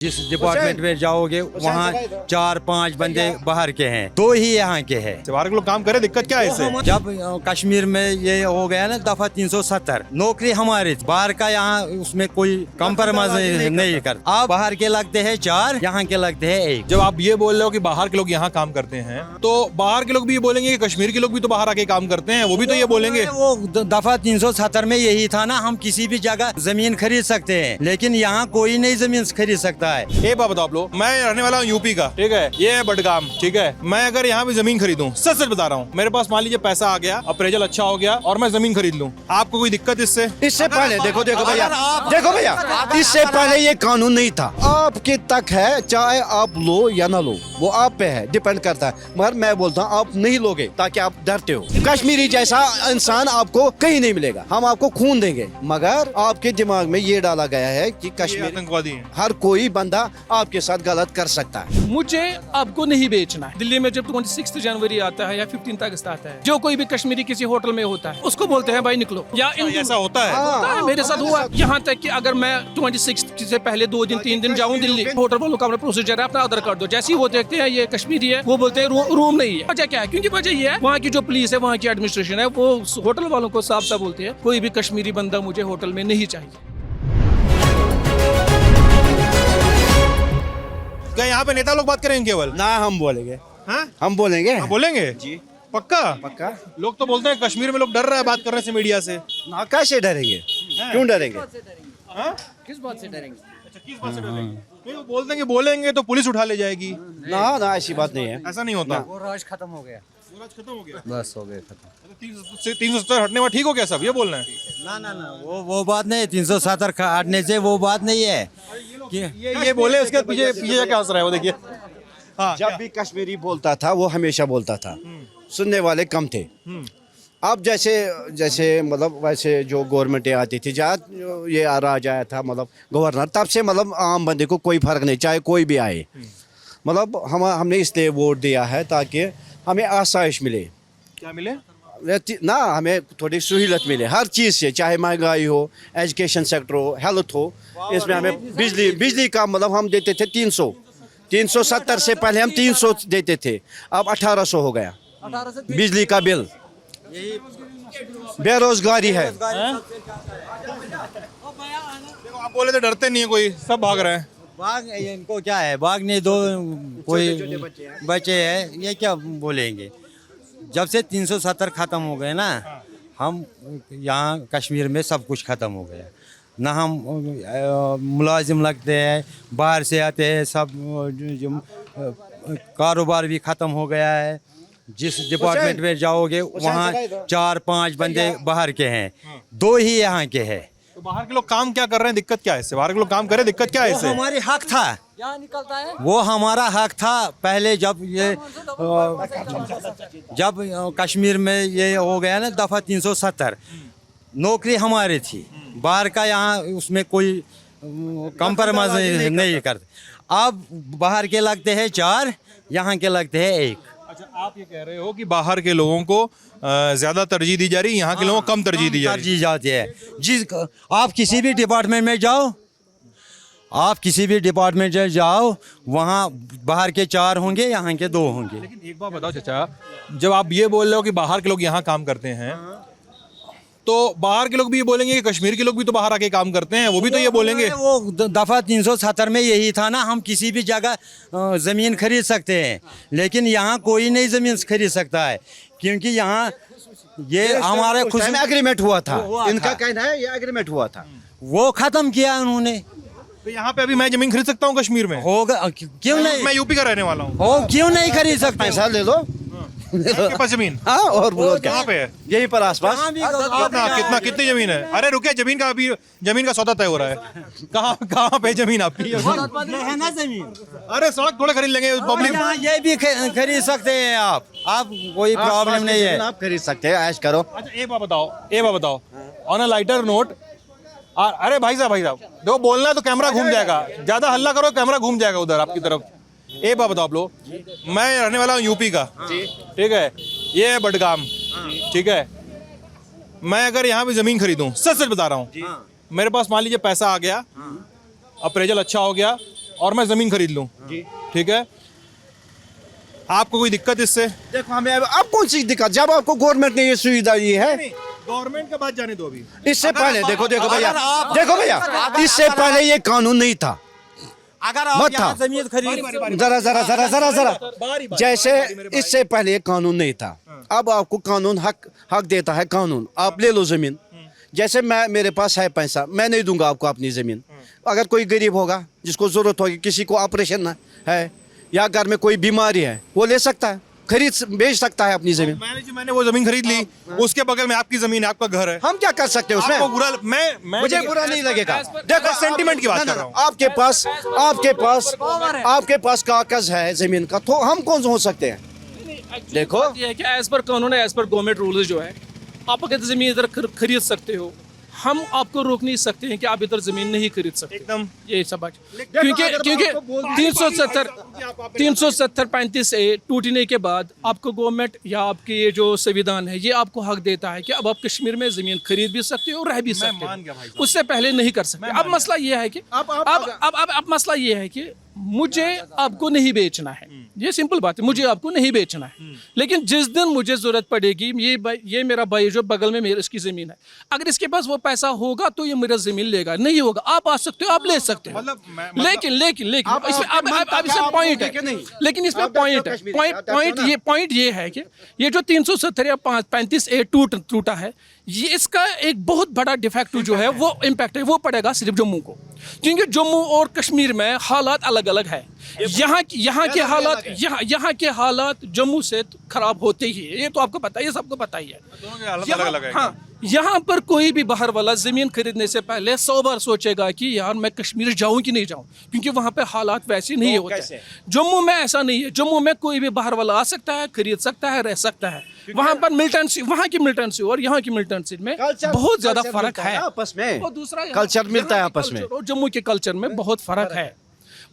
जिस डिपार्टमेंट में जाओगे वहाँ 4-5 बंदे बाहर के हैं, 2 ही यहाँ के हैं। बाहर के लोग काम करे, दिक्कत क्या है इससे? जब कश्मीर में ये हो गया ना दफा 370, नौकरी हमारी थी, बाहर का यहाँ उसमें कोई कंप्रोमाइज नहीं करता। अब बाहर के लगते हैं 4, यहाँ के लगते हैं 1। जब आप ये बोल रहे हो कि बाहर के लोग यहाँ काम करते हैं, तो बाहर के लोग भी ये बोलेंगे कि कश्मीर के लोग भी तो बाहर आके काम करते हैं, वो भी तो ये बोलेंगे। वो दफा 370 में यही था ना, हम किसी भी जगह जमीन खरीद सकते हैं, लेकिन यहाँ कोई नहीं जमीन खरीद सकता है। एक बात बताओ आप लोग, मैं रहने वाला हूँ यूपी का, ठीक है, ये है बडगाम, ठीक है। मैं अगर यहाँ पे जमीन खरीदूं, सच सच बता रहा हूँ, मेरे पास मान लीजिए पैसा आ गया, अप्रेजल अच्छा हो गया और मैं जमीन खरीद लूँ, आपको कोई दिक्कत इससे? इससे पहले देखो भैया, इससे पहले ये कानून नहीं था। आपके तक है, चाहे आप लो या ना लो, वो आप पे है, डिपेंड करता है। मगर मैं बोलता हूँ आप नहीं लोगे ताकि आप डरते हो। कश्मीरी जैसा इंसान आपको कहीं नहीं मिलेगा, हम आपको खून देंगे, मगर आपके दिमाग में ये डाला गया है कि कश्मीर आतंकवादी है। हर कोई बंदा आपके साथ गलत कर सकता है। मुझे आपको नहीं बेचना है। दिल्ली में जब 26 जनवरी आता है या 15 अगस्त आता है, जो कोई भी कश्मीरी किसी होटल में होता है, उसको बोलते हैं भाई निकलो। या ऐसा होता है? मेरे साथ हुआ। यहाँ तक कि अगर मैं 26 से पहले 2 दिन 3 दिन जाऊँ दिल्ली, होटल वालों का अपना प्रोसीजर है, अपना आधार कार्ड दो। जैसे ही वो देखते हैं ये कश्मीरी है, वो बोलते हैं रूम नहीं है। वजह क्या है? क्योंकि वजह ये है, वहाँ की जो पुलिस है, वहाँ की एडमिनिस्ट्रेशन है, वो होटल वालों को साफ साफ बोलते हैं कोई भी कश्मीरी बंदा मुझे होटल में नहीं चाहिए। क्या यहाँ पे नेता लोग बात करेंगे केवल? ना हम बोलेंगे, हाँ? हम बोलेंगे, हाँ, बोलेंगे जी, पक्का पक्का। लोग तो बोलते हैं कश्मीर में लोग डर रहे हैं बात करने से, मीडिया से। ना कैसे डरेंगे, क्यों डरेंगे? हाँ? किस बात से डरेंगे? अच्छा, किस बात से डरेंगे? नहीं, वो बोलते हैं कि बोलेंगे तो पुलिस उठा ले जाएगी। ना ना ऐसी बात नहीं है। ऐसा नहीं होता। वो राज खत्म हो गया, वो राज खत्म हो गया। बस हो गया खत्म। 370 हटने में ठीक हो गया सब, ये बोल रहे हैं? ना वो बात नहीं, 370 हटने से वो बात नहीं है कि ये बोले, उसके पीछे पीछे क्या हंस रहा है वो, देखिए। हाँ, जब भी कश्मीरी बोलता था वो हमेशा बोलता था, सुनने वाले कम थे। अब जैसे मतलब वैसे जो गवर्नमेंटें आती थी, जहाँ ये राज आया था मतलब गवर्नर, तब से मतलब आम बंदे को कोई फर्क नहीं, चाहे कोई भी आए। मतलब हमने इसलिए वोट दिया है ताकि हमें आसाइश मिले, क्या मिले ना हमें थोड़ी सहूलत मिले हर चीज़ से, चाहे महंगाई हो, एजुकेशन सेक्टर हो, हेल्थ हो। इसमें हमें बिजली का मतलब हम देते थे 370 से पहले हम 300 देते थे, अब 1800 हो गया बिजली का बिल। बेरोजगारी है। देखो, आप बोले तो डरते नहीं है कोई, सब भाग रहे हैं। भाग इनको क्या है, भागने दो, कोई बचे हैं, ये क्या बोलेंगे। जब से 370 खत्म हो गए ना, हम यहाँ कश्मीर में सब कुछ खत्म हो गया ना। हम मुलाजिम लगते हैं, बाहर से आते हैं, सब कारोबार भी खत्म हो गया है। जिस डिपार्टमेंट में जाओगे वहाँ 4-5 बंदे बाहर के हैं, 2 ही यहाँ के हैं। तो बाहर के लोग काम क्या कर रहे हैं, दिक्कत क्या है इससे? बाहर के लोग काम करे, दिक्कत क्या है इससे? हमारी हक था, क्या निकलता है? वो हमारा हक था पहले। जब कश्मीर में ये हो गया ना दफा 370, नौकरी हमारी थी, बाहर का यहाँ उसमें कोई कंप्रोमाइज नहीं करते। अब बाहर के लगते हैं 4, यहाँ के लगते हैं 1। अच्छा, आप ये कह रहे हो कि बाहर के लोगों को ज्यादा तरजीह दी जा रही है, यहाँ के लोगों को कम तरजीह दी जा रही है। जाती है। आप किसी भी डिपार्टमेंट में जाओ, वहाँ बाहर के 4 होंगे, यहाँ के 2 होंगे। लेकिन एक बात बताओ चाचा, जब आप ये बोल रहे हो कि बाहर के लोग यहाँ काम करते हैं, तो बाहर के लोग भी ये बोलेंगे कि कश्मीर के लोग भी तो बाहर आके काम करते हैं, वो भी तो ये बोलेंगे। वो दफा 370 में यही था ना, हम किसी भी जगह जमीन खरीद सकते हैं, लेकिन यहाँ कोई नहीं जमीन खरीद सकता है, क्योंकि यहाँ ये हमारे खुद में एग्रीमेंट हुआ था। इनका कहना है ये एग्रीमेंट हुआ था, वो खत्म किया उन्होंने। तो यहाँ पे अभी मैं जमीन खरीद सकता हूँ कश्मीर में? होगा, क्यों नहीं? मैं यूपी का रहने वाला हूँ। हो क्यों नहीं खरीद सकते? पैसा ले लो। आपके पास जमीन? हाँ, और कहाँ पे है? यही पर आसपास। कितनी जमीन है? अरे रुकिए, जमीन का सौदा तय हो रहा है। कहाँ पे जमीन आपकी? है ना जमीन। अरे सड़क थोड़े खरीद लेंगे पब्लिक। ये भी खरीद सकते हैं आप कोई प्रॉब्लम नहीं है, आप खरीद सकते हैं, ऐश करो। अच्छा, एक बात बताओ, ऑन अ लाइटर नोट, अरे भाई साहब देखो, बोलना है तो कैमरा घूम जाएगा, ज्यादा हल्ला करो कैमरा घूम जाएगा उधर आपकी तरफ। एक बात बताओ आप लोग, मैं रहने वाला हूँ यूपी का, ठीक है, ये है बडगाम, ठीक है। मैं अगर यहाँ पे जमीन खरीदूं, सच सच बता रहा हूँ, मेरे पास मान लीजिए पैसा आ गया, अप्रेजल अच्छा हो गया और मैं ज़मीन खरीद लूँ, ठीक है, आपको कोई दिक्कत इससे? देखो हमें अब कौन सी दिक्कत, जब आपको गवर्नमेंट ने ये सुविधा दी है। गवर्नमेंट का बात जाने दो अभी। इससे पहले देखो भैया, इससे पहले ये कानून नहीं था। अगर आप मत यहाँ था। जमीन खरीद जरा जैसे इससे पहले कानून नहीं था, अब आपको कानून हक देता है कानून। आप ले लो जमीन, जैसे मेरे पास है पैसा, मैं नहीं दूंगा आपको अपनी जमीन। अगर कोई गरीब होगा जिसको जरूरत होगी, किसी को ऑपरेशन है या घर में कोई बीमारी है, वो ले सकता है, खरीद बेच सकता है अपनी जमीन। मैंने वो जमीन खरीद ली, उसके बगल में आपकी जमीन है, आपका घर है, हम क्या कर सकते हैं उसमें? आपको बुरा मैं मुझे बुरा नहीं लगेगा। देखो सेंटीमेंट की बात कर रहा हूँ। आपके पास कागज है जमीन का, तो हम कौन हो सकते हैं? देखो ये है कि एज पर कानून है, एज पर गवर्नमेंट रूल्स जो है, आप अगर जमीन इधर खरीद सकते हो, हम आपको रोक नहीं सकते हैं कि आप इधर जमीन नहीं खरीद सकते। एकदम ये समझ, क्योंकि 370-35A टूटने के बाद आपको गवर्नमेंट या आपके ये जो संविधान है, ये आपको हक देता है कि अब आप कश्मीर में जमीन खरीद भी सकते हो, रह भी सकते हो। उससे पहले नहीं कर सकते। अब मसला ये है कि अब मसला ये है कि मुझे आपको नहीं बेचना है, ये सिंपल बात है, मुझे आपको नहीं बेचना है। लेकिन जिस दिन मुझे जरूरत पड़ेगी, ये मेरा भाई जो बगल में मेरे इसकी जमीन है, अगर इसके पास वो पैसा होगा तो ये मेरा जमीन लेगा, नहीं होगा आप आ सकते हो, आप ले सकते हो। लेकिन इसमें पॉइंट है, लेकिन इसमें पॉइंट ये है कि ये जो 370 या 35A टूटा है, ये इसका एक बहुत बड़ा डिफेक्ट जो है, वो इम्पैक्ट है, वो पड़ेगा सिर्फ जम्मू को, क्योंकि जम्मू और कश्मीर में हालात अलग अलग है। यहाँ के हालात जम्मू से खराब होते ही है, ये तो आपको पता है, ये सबको पता ही है। हाँ, यहाँ पर कोई भी बाहर वाला जमीन खरीदने से पहले 100 बार सोचेगा कि यार मैं कश्मीर जाऊं कि नहीं जाऊं, क्योंकि वहाँ पे हालात वैसे नहीं होते। जम्मू में ऐसा नहीं है, जम्मू में कोई भी बाहर वाला आ सकता है, खरीद सकता है, रह सकता है। वहाँ पर मिलिटेंसी, वहाँ की मिलिटेंसी और यहाँ की मिलिटेंसी में बहुत ज्यादा फर्क है आपस में। और दूसरा कल्चर मिलता है आपस में, और जम्मू के कल्चर में बहुत फर्क है।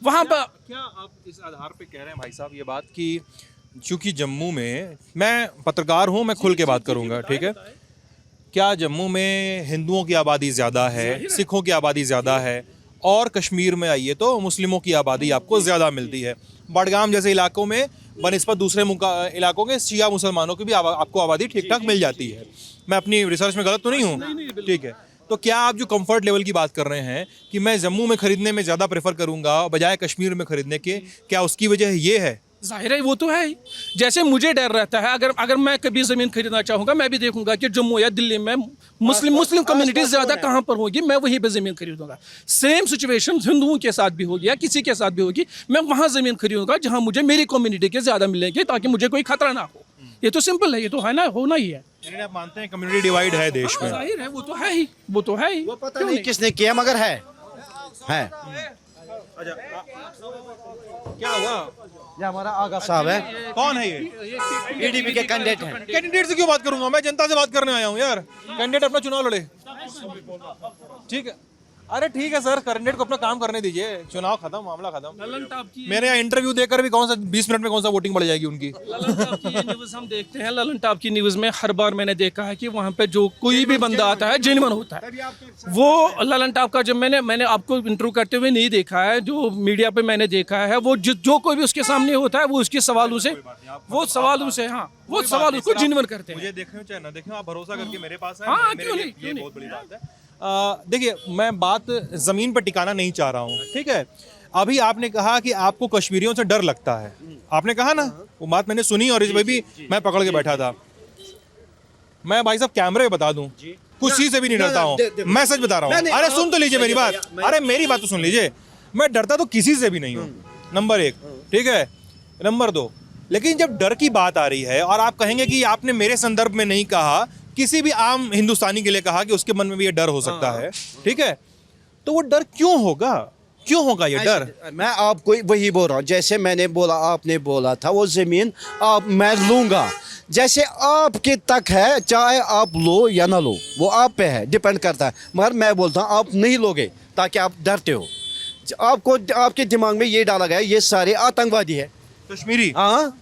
वहाँ पर क्या आप इस आधार पे कह रहे हैं भाई साहब ये बात कि क्योंकि जम्मू में, मैं पत्रकार हूँ, मैं खुल के बात करूँगा, ठीक है, क्या जम्मू में हिंदुओं की आबादी ज़्यादा है, सिखों की आबादी ज़्यादा है, और कश्मीर में आइए तो मुस्लिमों की आबादी आपको ज़्यादा मिलती है? बडगाम जैसे इलाकों में बनिस्बत दूसरे इलाकों के शिया मुसलमानों की भी आपको आबादी ठीक ठाक मिल जाती है। मैं अपनी रिसर्च में गलत तो नहीं हूँ? ठीक है, तो क्या आप जो कंफर्ट लेवल की बात कर रहे हैं कि मैं जम्मू में खरीदने में ज़्यादा प्रेफर करूँगा बजाय कश्मीर में खरीदने के, क्या उसकी वजह ये है? जाहिर है वो तो है ही। जैसे मुझे डर रहता है, अगर मैं कभी ज़मीन खरीदना चाहूँगा, मैं भी देखूंगा कि जम्मू या दिल्ली में मुस्लिम कम्युनिटी ज़्यादा कहाँ पर होगी, मैं वहीं पे ज़मीन खरीदूंगा। सेम सिचुएशन हिंदुओं के साथ भी होगी या किसी के साथ भी होगी, मैं वहाँ ज़मीन खरीदूंगा जहाँ मुझे मेरी कम्युनिटी के ज़्यादा मिलेंगे, ताकि मुझे कोई खतरा ना हो। ये तो सिंपल है, ये तो है ना, होना ही है। आप मानते हैं कम्युनिटी डिवाइड है देश में? जाहिर है, वो तो है ही, वो तो है ही। वो पता नहीं किसने किया, मगर है। क्या हुआ? ये हमारा आगा साहब है। कौन है ये? पीडीपी के कैंडिडेट हैं। कैंडिडेट से क्यों बात करूंगा, मैं जनता से बात करने आया हूँ यार। कैंडिडेट अपना चुनाव लड़े, ठीक है, अरे ठीक है सर, कैंडिडेट को अपना काम करने दीजिए, चुनाव खत्म, मामला खत्म। मेरे यहाँ इंटरव्यू देकर भी कौन सा 20 मिनट में कौन सा वोटिंग बढ़ जाएगी उनकी? ललन टॉप की ये न्यूज़ हम देखते हैं, ललन टॉप की न्यूज़ में हर बार मैंने देखा है कि वहाँ पे जो कोई भी बंदा आता है जेन्युइन होता है। वो ललन टॉप का जब मैंने आपको इंटरव्यू करते हुए नहीं देखा है, जो मीडिया पे मैंने देखा है, वो जो कोई भी उसके सामने होता है, वो उसके सवालों से वो सवाल उसको जेन्युइन करते हैं। मुझे देखें चाहे ना देखें, आप भरोसा करके मेरे पास है, हाँ, मेरे लिए ये बहुत बड़ी बात है। देखिए, मैं बात ज़मीन पर टिकाना नहीं चाह रहा हूँ, ठीक है। अभी आपने कहा कि आपको कश्मीरियों से डर लगता है, आपने कहा ना, वो बात मैंने सुनी और इस पर भी मैं पकड़ के बैठा था। मैं भाई साहब कैमरे बता दूं, कुछ चीज से भी नहीं डरता हूँ, मैं सच बता रहा हूँ। अरे सुन तो लीजिए मेरी बात, अरे मेरी बात तो सुन लीजिए, मैं डरता तो किसी से भी नहीं हूँ, नंबर 1, ठीक है। नंबर 2, लेकिन जब डर की बात आ रही है और आप कहेंगे कि आपने मेरे संदर्भ में नहीं कहा, किसी भी आम हिंदुस्तानी के लिए कहा कि उसके मन में भी ये डर हो सकता है, ठीक है, तो वो डर क्यों होगा ये डर? मैं आपको वही बोल रहा हूँ, जैसे मैंने बोला, आपने बोला था वो जमीन मैं लूंगा, जैसे आपके तक है, चाहे आप लो या ना लो, वो आप पे है, डिपेंड करता है। मगर मैं बोलता हूँ आप नहीं लोगे ताकि आप डरते हो। आपको आपके दिमाग में ये डाला गया ये सारे आतंकवादी है कश्मीरी। हाँ,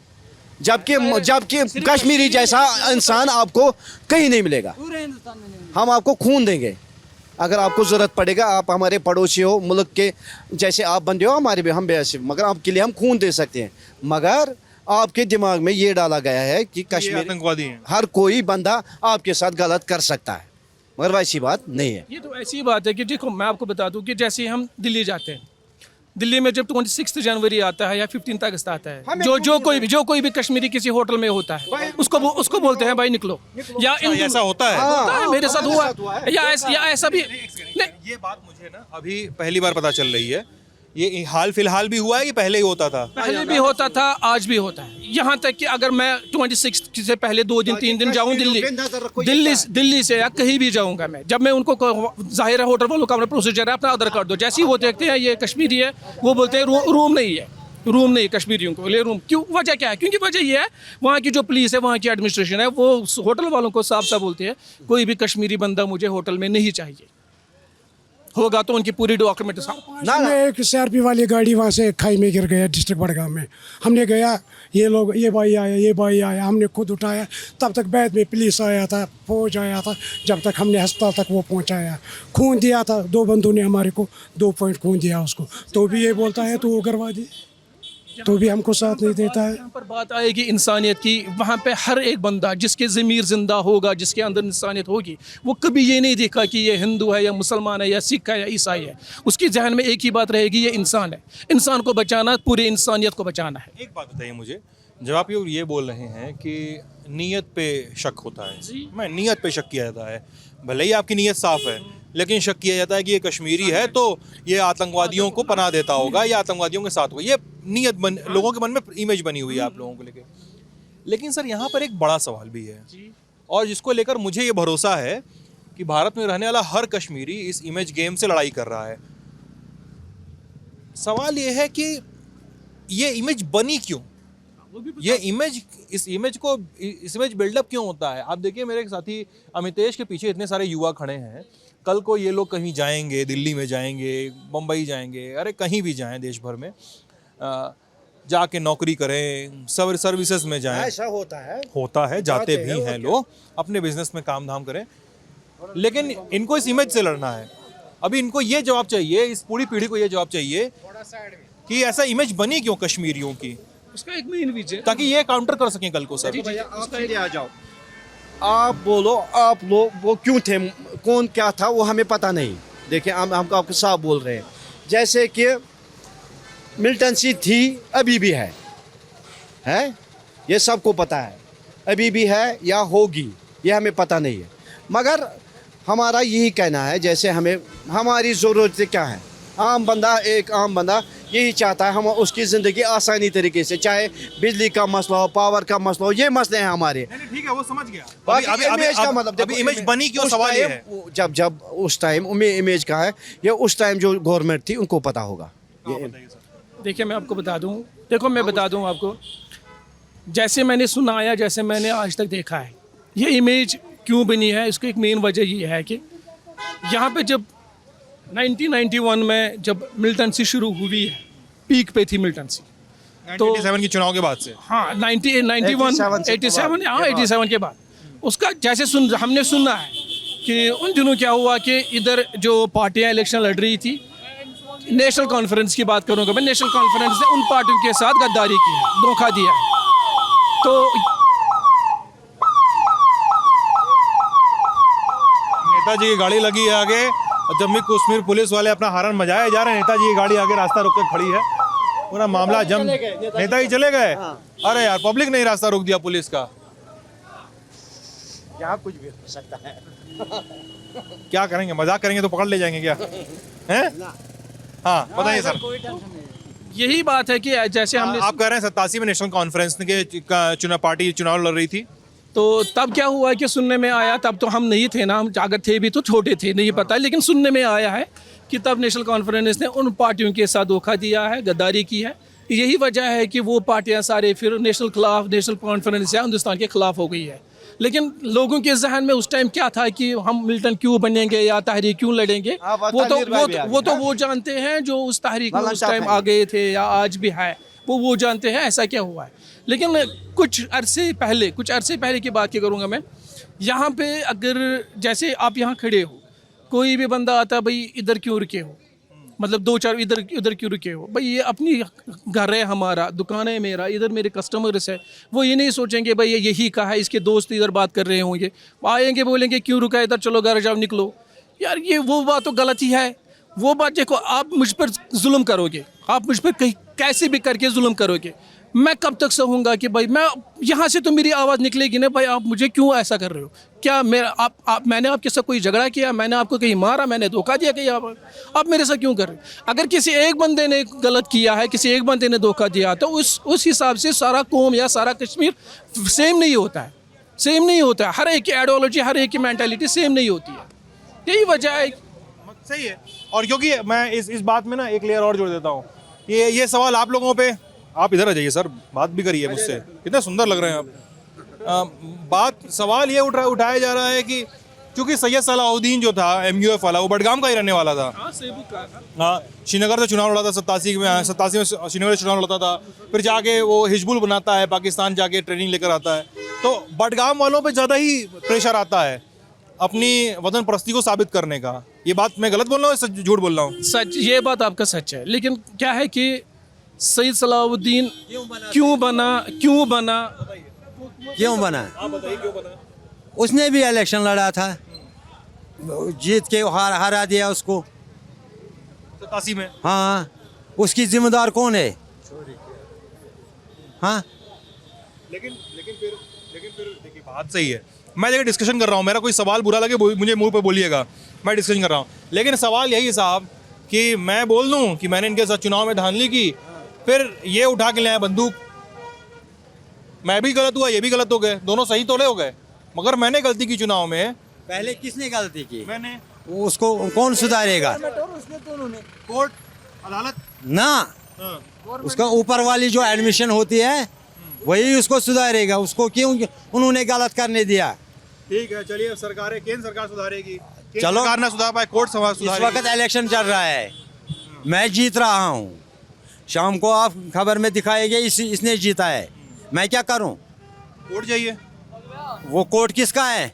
जबकि कश्मीरी जैसा इंसान आपको कहीं नहीं मिलेगा। पूरे हिंदुस्तान में नहीं। हम आपको खून देंगे, अगर आपको ज़रूरत पड़ेगा, आप हमारे पड़ोसी हो, मुल्क के जैसे आप बंदे हो, हमारे भी हम भी ऐसे, मगर आपके लिए हम खून दे सकते हैं। मगर आपके दिमाग में ये डाला गया है कि ये कश्मीर आतंकवादी हैं। हर कोई बंदा आपके साथ गलत कर सकता है, मगर वैसी बात नहीं है। ये तो ऐसी बात है कि देखो मैं आपको बता दूं कि जैसे हम दिल्ली जाते हैं, दिल्ली में जब 26 जनवरी आता है या 15 अगस्त आता है, जो कोई भी कश्मीरी किसी होटल में होता है, उसको बोलते हैं भाई निकलो, या ऐसा होता है? होता है, मेरे साथ हुआ या ऐसा भी नहीं। ये बात मुझे ना अभी पहली बार पता चल रही है। ये हाल फिलहाल भी हुआ है कि पहले ही होता था? पहले भी होता था, आज भी होता है। यहाँ तक कि अगर मैं 26 से पहले 2 दिन 3 दिन जाऊँ दिल्ली से या कहीं भी जाऊँगा मैं, जब मैं उनको जाहिर है होटल वालों का अपना प्रोसीजर है, अपना आधार कार्ड दो, जैसे ही वो देखते हैं ये कश्मीरी है, वो बोलते हैं रूम नहीं है, रूम नहीं कश्मीरियों को ले रूम। क्यों? वजह क्या है? क्योंकि वजह ये है वहाँ की जो पुलिस है, वहाँ की एडमिनिस्ट्रेशन है, वो होटल वालों को साफ साफ बोलते हैं कोई भी कश्मीरी बंदा मुझे होटल में नहीं चाहिए। होगा तो उनकी पूरी डॉक्यूमेंट ना एक सीआरपी वाली गाड़ी वहाँ से खाई में गिर गया डिस्ट्रिक्ट बड़गांव में। हमने गया, ये भाई आया, हमने खुद उठाया। तब तक बाद में पुलिस आया था, फौज आया था, जब तक हमने अस्पताल तक वो पहुँचाया। खून दिया था 2 बंदों ने हमारे को, 2 पॉइंट खून दिया उसको, तो भी ये बोलता है तो उग्रवादी, तो भी हमको साथ नहीं देता है। यहाँ पर बात आएगी इंसानियत की। वहाँ पे हर एक बंदा जिसके ज़मीर जिंदा होगा, जिसके अंदर इंसानियत होगी, वो कभी ये नहीं देखा कि ये हिंदू है या मुसलमान है या सिख है या ईसाई है। उसकी जहन में एक ही बात रहेगी, ये इंसान है, इंसान को बचाना, पूरी इंसानियत को बचाना है। एक बात बताइए मुझे, जब आप ये बोल रहे हैं कि नीयत पे शक होता है, मैं नीयत पे शक किया जाता है, भले ही आपकी नीयत साफ है, लेकिन शक किया जाता है कि ये कश्मीरी है तो ये आतंकवादियों को पनाह देता होगा या आतंकवादियों के साथ होगा। ये नीयत लोगों के मन में इमेज बनी हुई है आप लोगों को लेकर। लेकिन सर यहाँ पर एक बड़ा सवाल भी है, और जिसको लेकर मुझे ये भरोसा है कि भारत में रहने वाला हर कश्मीरी इस इमेज गेम से लड़ाई कर रहा है। सवाल ये है कि ये इमेज बनी क्यों? ये इस इमेज बिल्डअप क्यों होता है? आप देखिए मेरे एक साथी अमितेश के पीछे इतने सारे युवा खड़े हैं। कल को ये लोग कहीं जाएंगे, दिल्ली में जाएंगे, मुंबई जाएंगे, अरे कहीं भी जाएं देश भर में, जाके नौकरी करें, सर्विसेज में जाएं। ऐसा होता है, जाते भी हैं लोग, अपने बिजनेस में काम धाम करें, लेकिन इनको इस इमेज से लड़ना है। अभी इनको ये जवाब चाहिए, इस पूरी पीढ़ी को ये जवाब चाहिए कि ऐसा इमेज बनी क्यों कश्मीरियों की, उसका एक मेन रीजन, ताकि ये काउंटर कर सकें कल को। सर आ जाओ, आप बोलो, आप लोग वो क्यों थे, कौन क्या था, वो हमें पता नहीं। देखिए हम आपको साफ बोल रहे हैं, जैसे कि मिलिटेंसी थी, अभी भी है, ये सबको पता है, अभी भी है या होगी, ये हमें पता नहीं है। मगर हमारा यही कहना है, जैसे हमें हमारी ज़रूरत क्या है, एक आम बंदा यही चाहता है हम उसकी ज़िंदगी आसानी तरीके से, चाहे बिजली का मसला हो, पावर का मसला हो, ये मसले हैं हमारे। ठीक है, वो समझ गया। इमेज का मतलब अभी इमेज बनी क्यों, सवाल ये है। जब उस टाइम इमेज का है, ये उस टाइम जो गवर्नमेंट थी उनको पता होगा। देखिए मैं आपको बता दूं, मैं बता दूं आपको, जैसे मैंने सुना या जैसे मैंने आज तक देखा है, ये इमेज क्यों बनी है, इसकी एक मेन वजह ये है कि यहाँ पे जब 1991 में जब मिलिटेंसी शुरू हुई है, पीक पे थी मिलिटेंसी, 97 की चुनाव के बाद से। हाँ 87 के बाद उसका जैसे हमने सुना है कि उन दिनों क्या हुआ कि इधर जो पार्टियां इलेक्शन लड़ रही थी, नेशनल कॉन्फ्रेंस की बात करूंगा मैं, नेशनल कॉन्फ्रेंस ने उन पार्टियों के साथ गद्दारी की है, धोखा दिया है। तो नेताजी की गाड़ी लगी है आगे, जम्मू कश्मीर पुलिस वाले अपना हारन बजाए जा रहे हैं, नेताजी की गाड़ी आगे रास्ता रोक के खड़ी है, पूरा मामला जम, नेताजी चले गए। अरे यार, पब्लिक ने रास्ता रोक दिया पुलिस का। यहाँ कुछ भी हो सकता है। क्या करेंगे, मजाक करेंगे तो पकड़ ले जाएंगे क्या, हैं? हाँ बताइए सर। यही बात है कि जैसे हमने, आप कह रहे हैं 87 में नेशनल कॉन्फ्रेंस के पार्टी चुनाव लड़ रही थी, तो तब क्या हुआ कि सुनने में आया, तब तो हम नहीं थे ना, हम अगर थे भी तो छोटे थे, नहीं पता, लेकिन सुनने में आया है कि तब नेशनल कॉन्फ्रेंस ने उन पार्टियों के साथ धोखा दिया है, गद्दारी की है। यही वजह है कि वो पार्टियां सारे फिर नेशनल कॉन्फ्रेंस या हिंदुस्तान के खिलाफ हो गई है। लेकिन लोगों के जहन में उस टाइम क्या था कि हम मिलिटेंट क्यों बनेंगे या तहरीक क्यों लड़ेंगे, वो जानते हैं, जो उस तहरीक में उस टाइम आ गए थे या आज भी है, वो जानते हैं ऐसा क्या हुआ है। लेकिन कुछ अरसे पहले की बात क्या करूँगा मैं, यहाँ पे अगर जैसे आप यहाँ खड़े हो, कोई भी बंदा आता भाई इधर क्यों रुके हो, मतलब 2-4 इधर इधर क्यों रुके हो भाई, ये अपनी घर है हमारा, दुकान है मेरा, इधर मेरे कस्टमर्स है, वो ये नहीं सोचेंगे भाई ये यही कहा है, इसके दोस्त इधर बात कर रहे होंगे, आएंगे बोलेंगे क्यों रुका इधर, चलो घर जाओ निकलो। यार ये वो बात तो गलत ही है। वो बात देखो, आप मुझ पर जुल्म करोगे, आप मुझ पर कहीं कैसे भी करके जुल्म करोगे, मैं कब तक सहूँगा कि भाई मैं यहाँ से तो मेरी आवाज़ निकलेगी ना भाई, आप मुझे क्यों ऐसा कर रहे हो, क्या मेरा आप मैंने आपके साथ कोई झगड़ा किया, मैंने आपको कहीं मारा, मैंने धोखा दिया कहीं, आप मेरे साथ क्यों कर रहे हो। अगर किसी एक बंदे ने गलत किया है, किसी एक बंदे ने धोखा दिया तो उस हिसाब से सारा कौम या सारा कश्मीर सेम नहीं होता है, सेम नहीं होता है, हर एक की आइडियोलॉजी, हर एक की मैंटेलिटी सेम नहीं होती है, यही वजह है। सही है। और क्योंकि मैं इस बात में ना एक लेयर और जोड़ देता हूँ, ये सवाल आप लोगों पे, आप इधर आ जाइए सर, बात भी करिए मुझसे, कितने सुंदर लग रहे हैं आप। सवाल ये उठाया जा रहा है कि क्योंकि सैयद सलाहुद्दीन जो था MUF वाला, वो बडगाम का ही रहने वाला था। हाँ, श्रीनगर से चुनाव लड़ा था 87 में श्रीनगर से चुनाव लड़ता था, फिर जाके वो हिजबुल बनाता है, पाकिस्तान जाके ट्रेनिंग लेकर आता है। तो बडगाम वालों पे ज़्यादा ही प्रेशर आता है अपनी वतन परस्ती को साबित करने का। ये बात मैं गलत बोल रहा हूँ, सच झूठ बोल रहा हूँ? सच, ये बात आपका सच है, लेकिन क्या है कि सैयद सलाहुद्दीन क्यों बना उसने भी इलेक्शन लड़ा था, जीत के हरा दिया उसको 87 में। हाँ, उसकी जिम्मेदार कौन है? हाँ, लेकिन फिर देखिए, बात सही है। मैं देखिए डिस्कशन कर रहा हूँ, मेरा कोई सवाल बुरा लगे मुझे मुंह पे बोलिएगा, मैं डिस्कशन कर रहा हूँ। लेकिन सवाल यही है साहब कि मैं बोल दूँ कि मैंने इनके साथ चुनाव में धांधली की, फिर ये उठा के ले आए बंदूक, मैं भी गलत हुआ, ये भी गलत हो गए, दोनों सही तोले हो गए, मगर मैंने गलती की चुनाव में। पहले किसने गलती की? मैंने। उसको कौन सुधारेगा? कोर्ट, अदालत ना, उसका ऊपर वाली जो एडमिशन होती है वही उसको सुधारेगा। उसको क्यों उन्होंने गलत करने दिया? ठीक है, चलिए, सरकारें, केंद्र सरकार सुधारेगी, चलो, सरकार ना सुधार पाए, कोर्ट इस सुधारेगी। वक्त इलेक्शन चल रहा है, मैं जीत रहा हूँ, शाम को आप खबर में दिखाएंगे इसने जीता है, मैं क्या करूँ? कोर्ट जाइए। वो कोर्ट किसका है?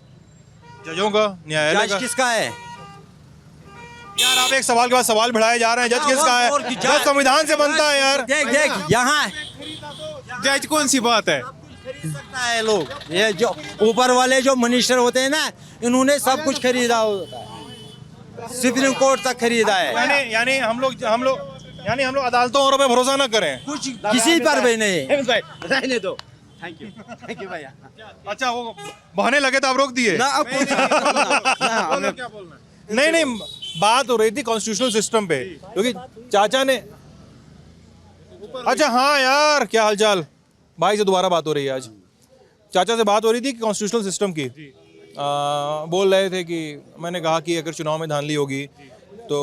जजों का, न्यायालय जज का। किसका है? यार आप एक सवाल के बाद सवाल बढ़ाए जा रहे हैं। जज किसका है? जज संविधान से बनता है यार। देख यहाँ जज कौन सी बात है? खरीद सकता है लोग, ये जो ऊपर वाले जो मिनिस्टर होते हैं ना, इन्होंने सब कुछ खरीदा होता है, सुप्रीम कोर्ट तक खरीदा है। यानी हम लोग अदालतों और पे भरोसा ना करें, कुछ किसी पर भी नहीं। रहने दो। थैंक यू भैया। अच्छा, वो बहाने लगे तो आप रोक दिए ना अब नहीं, बात हो रही थी कॉन्स्टिट्यूशनल सिस्टम पे, क्योंकि चाचा ने। अच्छा हाँ यार, क्या हालचाल? भाई से दोबारा बात हो रही है आज, चाचा से बात हो रही थी कि कॉन्स्टिट्यूशनल सिस्टम की। बोल रहे थे कि मैंने कहा कि अगर चुनाव में धांधली होगी तो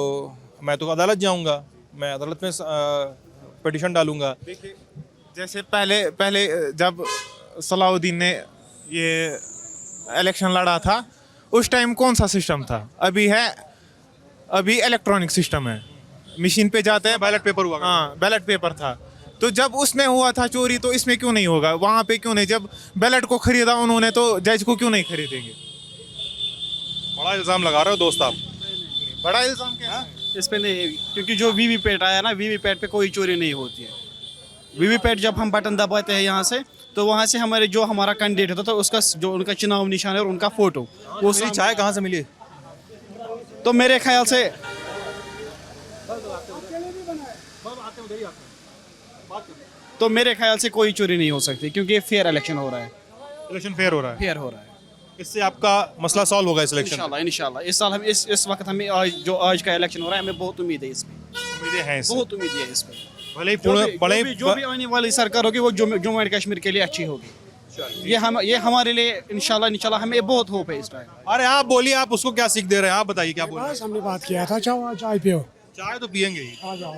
मैं तो अदालत जाऊंगा, मैं अदालत में पिटीशन डालूंगा। जैसे पहले जब सलाहुद्दीन ने ये इलेक्शन लड़ा था, उस टाइम कौन सा सिस्टम था? अभी इलेक्ट्रॉनिक सिस्टम है, मशीन पे जाते हैं, बैलेट पेपर हुआ। हाँ, बैलेट पेपर था। तो जब उसमें हुआ था चोरी, तो इसमें क्यों नहीं होगा? वहाँ पे क्यों नहीं? जब बैलेट को खरीदा उन्होंने, तो जज को क्यों नहीं खरीदेंगे? बड़ा इल्जाम लगा रहे हो दोस्त आप। बड़ा इल्जाम क्या है? इस पे नहीं, क्योंकि जो वीवीपैट आया ना, वीवीपैट पे कोई चोरी नहीं होती है। वीवीपैट जब हम बटन दबाते हैं यहाँ से, तो वहाँ से हमारा कैंडिडेट होता था, उसका जो उनका चुनाव निशान है और उनका फोटो, वो मेरी चाय कहाँ से मिली? तो मेरे ख्याल से कोई चोरी नहीं हो सकती, क्योंकि फेयर इलेक्शन हो रहा है। इलेक्शन फेयर हो रहा है, फेयर हो रहा है। इससे आपका मसला सॉल्व होगा इस इलेक्शन? इंशाल्लाह इस साल हम इस वक्त हमें आज का इलेक्शन हो रहा है, हमें बहुत उम्मीद है इसमें, उम्मीदें हैं इससे। बहुत उम्मीद है इसमें। भले ही जो भी आने वाली सरकार होगी वो जम्मू एंड कश्मीर के लिए अच्छी होगी। ये हमारे लिए इंशाल्लाह हमें बहुत होप है इस टाइम। अरे आप बोलिए, आप उसको क्या सीख दे रहे हैं? आप बताइए क्या बोल रहे हैं? बस हमने बात किया था, चाय पियो। चाय तो पियेंगे ही। आ जाओ।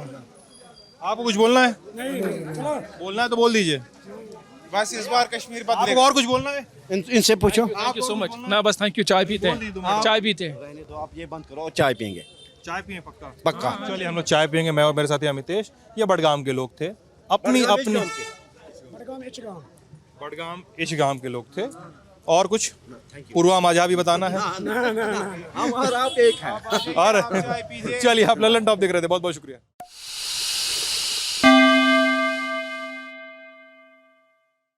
आपको कुछ बोलना है? नहीं, चलो। बोलना है तो बोल दीजिए। बस इस बार कश्मीर बदले। आपको और कुछ बोलना है? इनसे पूछो। Thank you so much. ना बस थैंक यू, चाय पीते हैं, चाय पीते हैं। रहने दो, आप ये बंद करो और चाय पियेंगे। चाय पिए पक्का? पक्का। चलिए हम लोग चाय पियेंगे, मैं और मेरे साथी अमितेश। ये बडगाम के लोग थे, अपनी बड़गाम इचगाम। बडगाम इच गांव के लोग थे। और कुछ पूर्वा माझा भी बताना है हम और आप एक है। और चलिए आप ललन टॉप देख रहे थे, बहुत बहुत शुक्रिया।